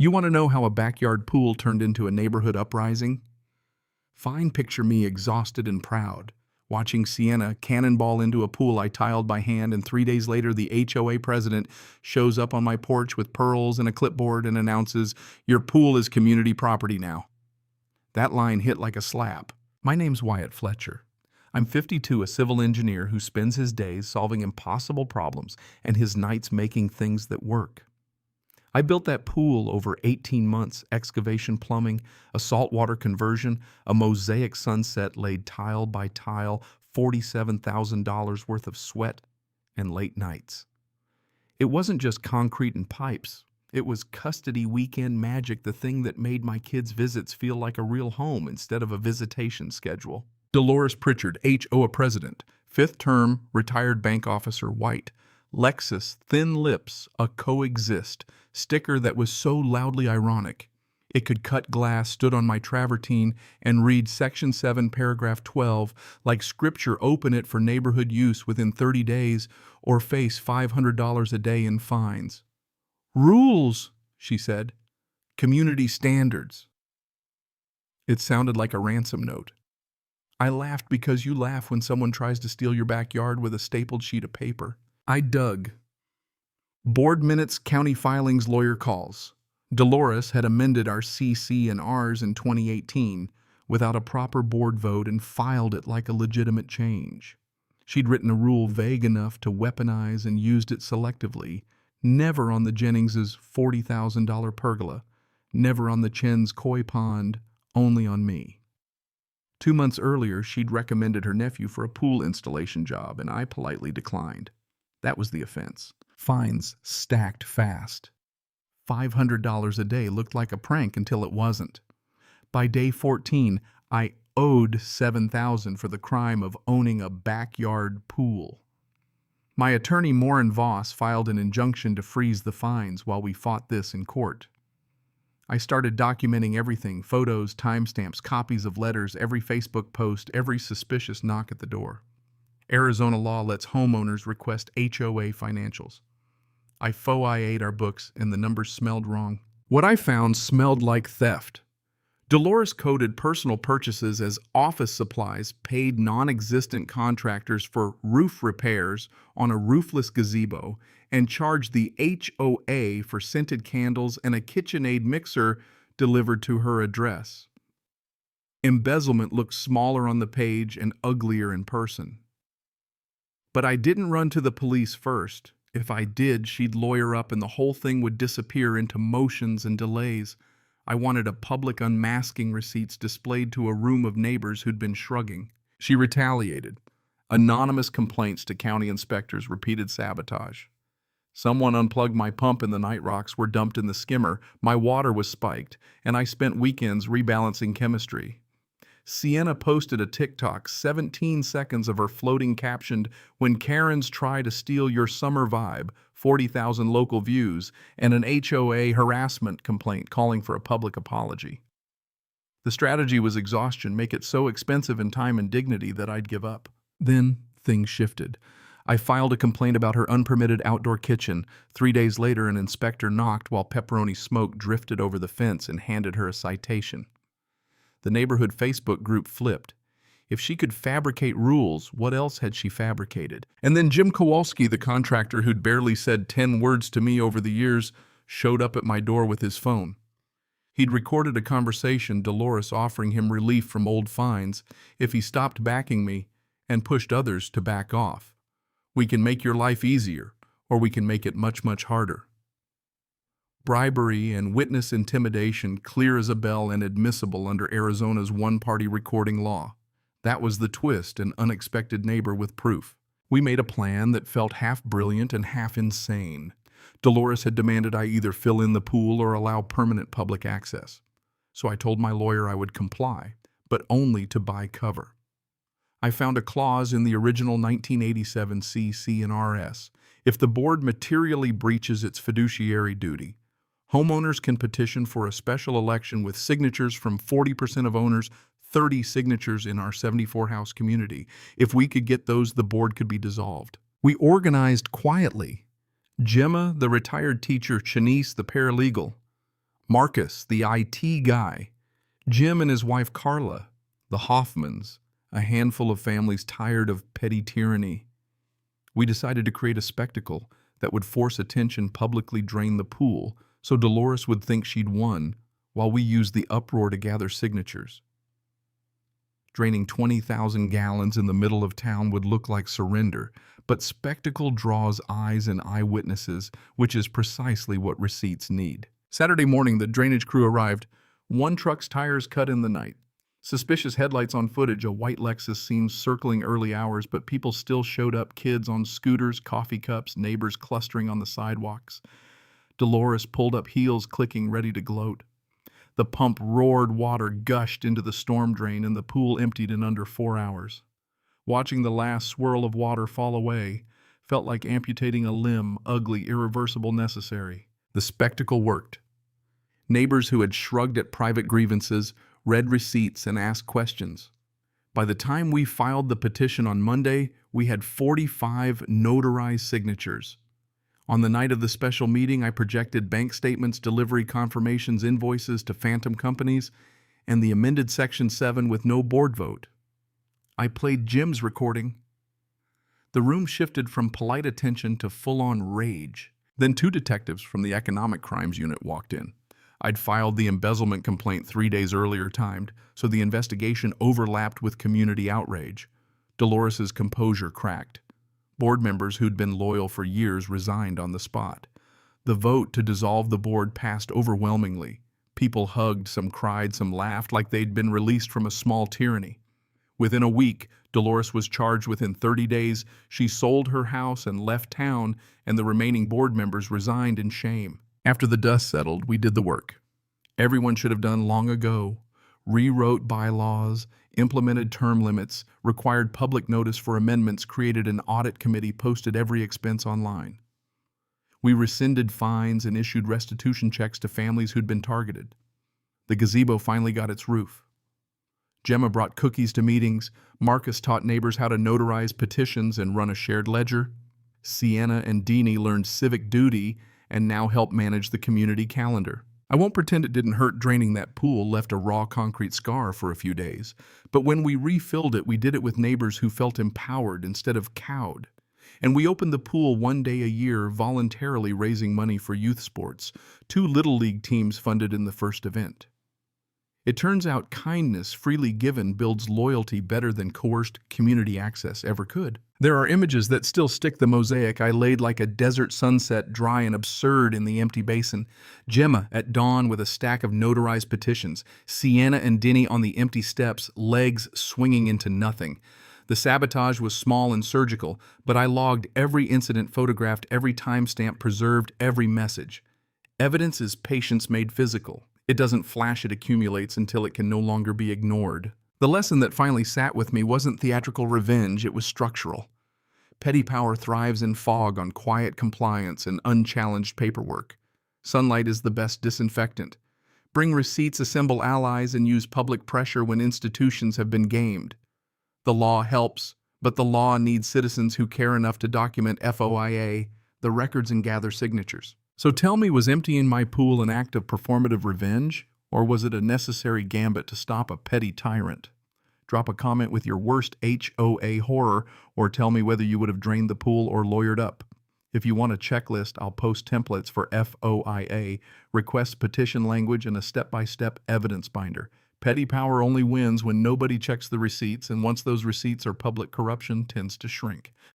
You want to know how a backyard pool turned into a neighborhood uprising? Fine, picture me exhausted and proud, watching Sienna cannonball into a pool I tiled by hand, and 3 days later the HOA president shows up on my porch with pearls and a clipboard and announces, "Your pool is community property now." That line hit like a slap. My name's Wyatt Fletcher. I'm 52, a civil engineer who spends his days solving impossible problems and his nights making things that work. I built that pool over 18 months, excavation plumbing, a saltwater conversion, a mosaic sunset laid tile by tile, $47,000 worth of sweat and late nights. It wasn't just concrete and pipes. It was custody weekend magic, the thing that made my kids' visits feel like a real home instead of a visitation schedule. Dolores Pritchard, HOA president, 5th term, retired bank officer, white. Lexus, thin lips, a coexist sticker that was so loudly ironic it could cut glass, stood on my travertine and read Section 7, Paragraph 12, like scripture. Open it for neighborhood use within 30 days or face $500 a day in fines. Rules, she said. Community standards. It sounded like a ransom note. I laughed because you laugh when someone tries to steal your backyard with a stapled sheet of paper. I dug. Board minutes, county filings, lawyer calls. Dolores had amended our CC and Rs in 2018 without a proper board vote and filed it like a legitimate change. She'd written a rule vague enough to weaponize and used it selectively, never on the Jennings's $40,000 pergola, never on the Chen's koi pond, only on me. 2 months earlier, she'd recommended her nephew for a pool installation job, and I politely declined. That was the offense. Fines stacked fast. $500 a day looked like a prank until it wasn't. By day 14, I owed $7,000 for the crime of owning a backyard pool. My attorney, Morin Voss, filed an injunction to freeze the fines while we fought this in court. I started documenting everything: photos, timestamps, copies of letters, every Facebook post, every suspicious knock at the door. Arizona law lets homeowners request HOA financials. I FOIA'd our books, and the numbers smelled wrong. What I found smelled like theft. Dolores coded personal purchases as office supplies, paid non-existent contractors for roof repairs on a roofless gazebo, and charged the HOA for scented candles and a KitchenAid mixer delivered to her address. Embezzlement looked smaller on the page and uglier in person. But I didn't run to the police first. If I did, she'd lawyer up and the whole thing would disappear into motions and delays. I wanted a public unmasking receipts displayed to a room of neighbors who'd been shrugging. She retaliated. Anonymous complaints to county inspectors, repeated sabotage. Someone unplugged my pump and the night rocks were dumped in the skimmer. My water was spiked, and I spent weekends rebalancing chemistry. Sienna posted a TikTok, 17 seconds of her floating captioned, "When Karens try to steal your summer vibe," 40,000 local views, and an HOA harassment complaint calling for a public apology. The strategy was exhaustion, make it so expensive in time and dignity that I'd give up. Then things shifted. I filed a complaint about her unpermitted outdoor kitchen. 3 days later, an inspector knocked while pepperoni smoke drifted over the fence and handed her a citation. The neighborhood Facebook group flipped. If she could fabricate rules, what else had she fabricated? And then Jim Kowalski, the contractor who'd barely said 10 words to me over the years, showed up at my door with his phone. He'd recorded a conversation, Dolores offering him relief from old fines if he stopped backing me and pushed others to back off. "We can make your life easier, or we can make it much, much harder." Bribery and witness intimidation, clear as a bell and admissible under Arizona's one-party recording law. That was the twist, an unexpected neighbor with proof. We made a plan that felt half brilliant and half insane. Dolores had demanded I either fill in the pool or allow permanent public access. So I told my lawyer I would comply, but only to buy cover. I found a clause in the original 1987 CC and RS. If the board materially breaches its fiduciary duty, homeowners can petition for a special election with signatures from 40% of owners, 30 signatures in our 74-house community. If we could get those, the board could be dissolved. We organized quietly. Gemma, the retired teacher, Shanice, the paralegal. Marcus, the IT guy, Jim and his wife Carla, the Hoffmans, a handful of families tired of petty tyranny. We decided to create a spectacle that would force attention, publicly drain the pool, so Dolores would think she'd won, while we used the uproar to gather signatures. Draining 20,000 gallons in the middle of town would look like surrender, but spectacle draws eyes and eyewitnesses, which is precisely what receipts need. Saturday morning, the drainage crew arrived. One truck's tires cut in the night. Suspicious headlights on footage, a white Lexus seen circling early hours, but people still showed up, kids on scooters, coffee cups, neighbors clustering on the sidewalks. Dolores pulled up heels, clicking, ready to gloat. The pump roared, water gushed into the storm drain, and the pool emptied in under 4 hours. Watching the last swirl of water fall away felt like amputating a limb, ugly, irreversible, necessary. The spectacle worked. Neighbors who had shrugged at private grievances read receipts and asked questions. By the time we filed the petition on Monday, we had 45 notarized signatures. On the night of the special meeting, I projected bank statements, delivery confirmations, invoices to phantom companies, and the amended Section 7 with no board vote. I played Jim's recording. The room shifted from polite attention to full-on rage. Then 2 detectives from the Economic Crimes Unit walked in. I'd filed the embezzlement complaint 3 days earlier timed, so the investigation overlapped with community outrage. Dolores's composure cracked. Board members who'd been loyal for years resigned on the spot. The vote to dissolve the board passed overwhelmingly. People hugged, some cried, some laughed, like they'd been released from a small tyranny. Within a week, Dolores was charged. Within 30 days, she sold her house and left town, and the remaining board members resigned in shame. After the dust settled, we did the work. Everyone should have done long ago. Rewrote bylaws, implemented term limits, required public notice for amendments, created an audit committee, posted every expense online. We rescinded fines and issued restitution checks to families who'd been targeted. The gazebo finally got its roof. Gemma brought cookies to meetings. Marcus taught neighbors how to notarize petitions and run a shared ledger. Sienna and Deanie learned civic duty and now help manage the community calendar. I won't pretend it didn't hurt. Draining that pool left a raw concrete scar for a few days, but when we refilled it, we did it with neighbors who felt empowered instead of cowed. And we opened the pool 1 day a year, voluntarily raising money for youth sports. 2 Little League teams funded in the first event. It turns out kindness freely given builds loyalty better than coerced community access ever could. There are images that still stick. The mosaic I laid like a desert sunset, dry and absurd in the empty basin. Gemma at dawn with a stack of notarized petitions. Sienna and Denny on the empty steps, legs swinging into nothing. The sabotage was small and surgical, but I logged every incident, photographed every timestamp, preserved every message. Evidence is patience made physical. It doesn't flash, it accumulates until it can no longer be ignored. The lesson that finally sat with me wasn't theatrical revenge, it was structural. Petty power thrives in fog, on quiet compliance and unchallenged paperwork. Sunlight is the best disinfectant. Bring receipts, assemble allies, and use public pressure when institutions have been gamed. The law helps, but the law needs citizens who care enough to document FOIA, the records, and gather signatures. So tell me, was emptying my pool an act of performative revenge, or was it a necessary gambit to stop a petty tyrant? Drop a comment with your worst HOA horror, or tell me whether you would have drained the pool or lawyered up. If you want a checklist, I'll post templates for FOIA, request petition language, and a step-by-step evidence binder. Petty power only wins when nobody checks the receipts, and once those receipts are public, corruption tends to shrink.